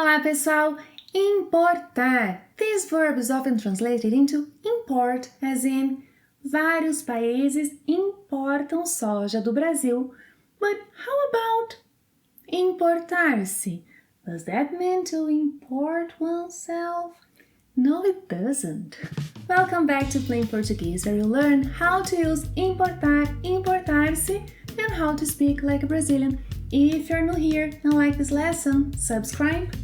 Olá, pessoal! Importar. This verb is often translated into import, as in vários países importam soja do Brasil. But how about importar-se? Does that mean to import oneself? No, it doesn't. Welcome back to Plain Portuguese, where you learn how to use importar, importar-se, and how to speak like a Brazilian. If you're new here and like this lesson, subscribe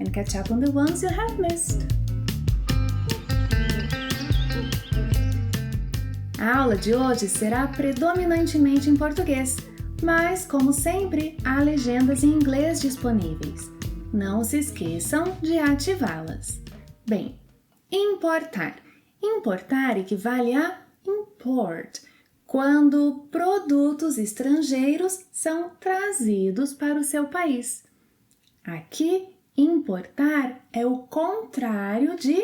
and catch up on the ones you have missed. A aula de hoje será predominantemente em português, mas, como sempre, há legendas em inglês disponíveis. Não se esqueçam de ativá-las. Bem, importar. Importar equivale a import, quando produtos estrangeiros são trazidos para o seu país. Aqui, importar é o contrário de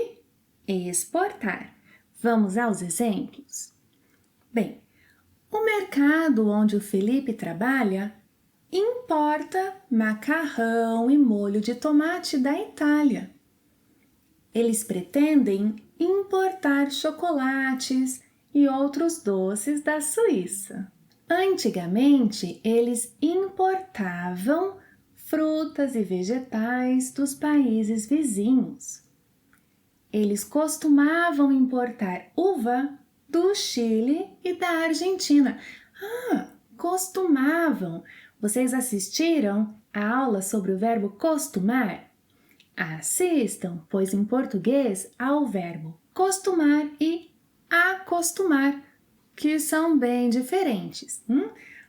exportar. Vamos aos exemplos? Bem, o mercado onde o Felipe trabalha importa macarrão e molho de tomate da Itália. Eles pretendem importar chocolates e outros doces da Suíça. Antigamente, eles importavam frutas e vegetais dos países vizinhos. Eles costumavam importar uva do Chile e da Argentina. Costumavam! Vocês assistiram a aula sobre o verbo costumar? Assistam, pois em português há o verbo costumar e acostumar, que são bem diferentes.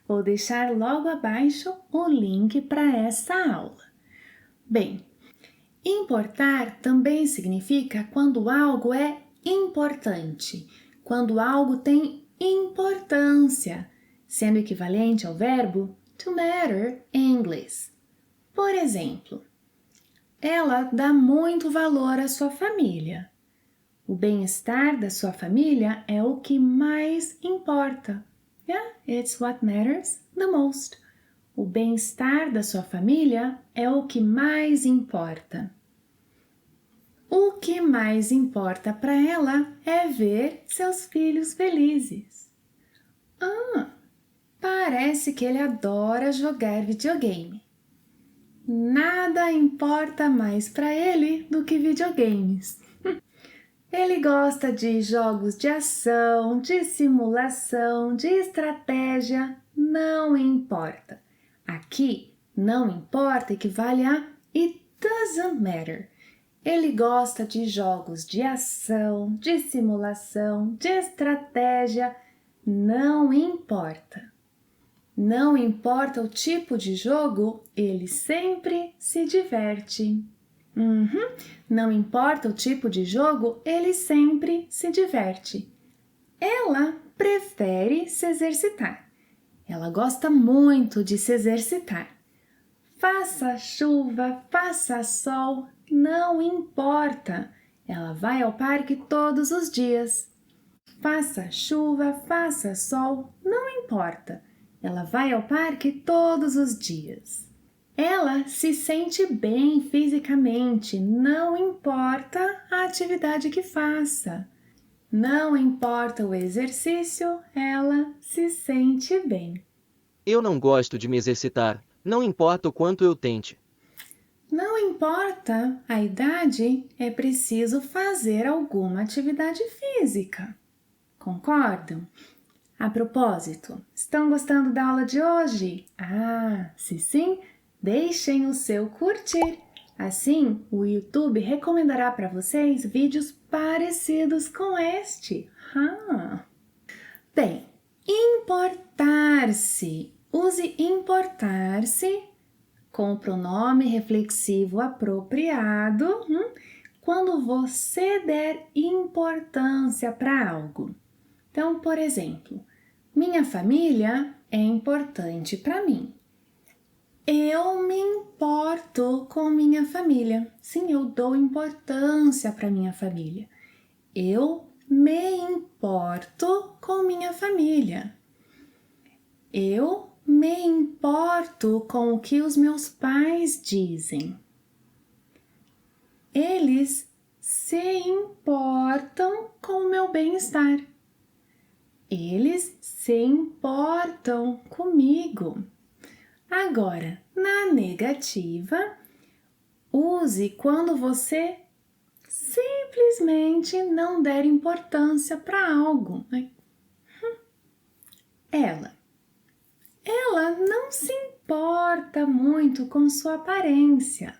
Vou deixar logo abaixo o link para essa aula. Bem, importar também significa quando algo é importante, quando algo tem importância, sendo equivalente ao verbo to matter em inglês. Por exemplo, ela dá muito valor à sua família. O bem-estar da sua família é o que mais importa. Yeah, it's what matters the most. O bem-estar da sua família é o que mais importa. O que mais importa para ela é ver seus filhos felizes. Parece que ele adora jogar videogame. Nada importa mais para ele do que videogames. Ele gosta de jogos de ação, de simulação, de estratégia, não importa. Aqui, não importa equivale a it doesn't matter. Ele gosta de jogos de ação, de simulação, de estratégia, não importa. Não importa o tipo de jogo, ele sempre se diverte. Não importa o tipo de jogo, ele sempre se diverte. Ela prefere se exercitar. Ela gosta muito de se exercitar. Faça chuva, faça sol, não importa. Ela vai ao parque todos os dias. Faça chuva, faça sol, não importa. Ela vai ao parque todos os dias. Ela se sente bem fisicamente, não importa a atividade que faça. Não importa o exercício, ela se sente bem. Eu não gosto de me exercitar, não importa o quanto eu tente. Não importa a idade, é preciso fazer alguma atividade física. Concordam? A propósito, estão gostando da aula de hoje? Se sim, deixem o seu curtir. Assim, o YouTube recomendará para vocês vídeos parecidos com este. Bem, importar-se. Use importar-se com o pronome reflexivo apropriado quando você der importância para algo. Então, por exemplo, minha família é importante para mim. Eu me importo com minha família. Sim, eu dou importância para minha família. Eu me importo com minha família. Eu me importo com o que os meus pais dizem. Eles se importam com o meu bem-estar. Eles se importam comigo. Agora, na negativa, use quando você simplesmente não der importância para algo. Ela não se importa muito com sua aparência.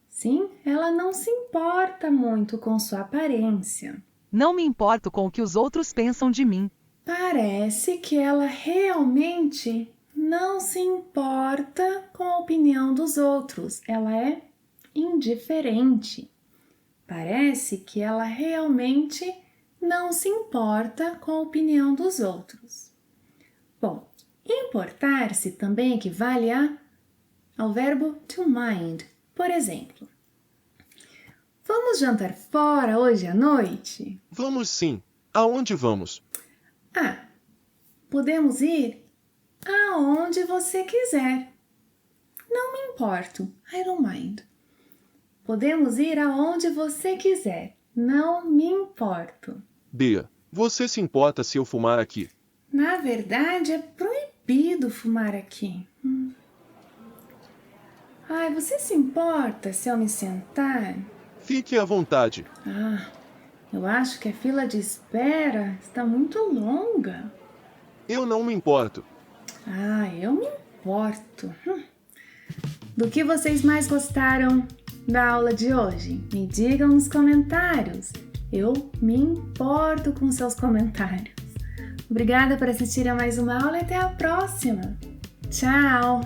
Sim, ela não se importa muito com sua aparência. Não me importo com o que os outros pensam de mim. Parece que ela realmente não se importa com a opinião dos outros. Ela é indiferente. Parece que ela realmente não se importa com a opinião dos outros. Bom, importar-se também equivale ao verbo to mind. Por exemplo, vamos jantar fora hoje à noite? Vamos sim. Aonde vamos? Podemos ir aonde você quiser. Não me importo. I don't mind. Podemos ir aonde você quiser. Não me importo. Bea, você se importa se eu fumar aqui? Na verdade, é proibido fumar aqui. Ai, você se importa se eu me sentar? Fique à vontade. Eu acho que a fila de espera está muito longa. Eu não me importo. Eu me importo. Do que vocês mais gostaram da aula de hoje? Me digam nos comentários. Eu me importo com seus comentários. Obrigada por assistir a mais uma aula e até a próxima. Tchau!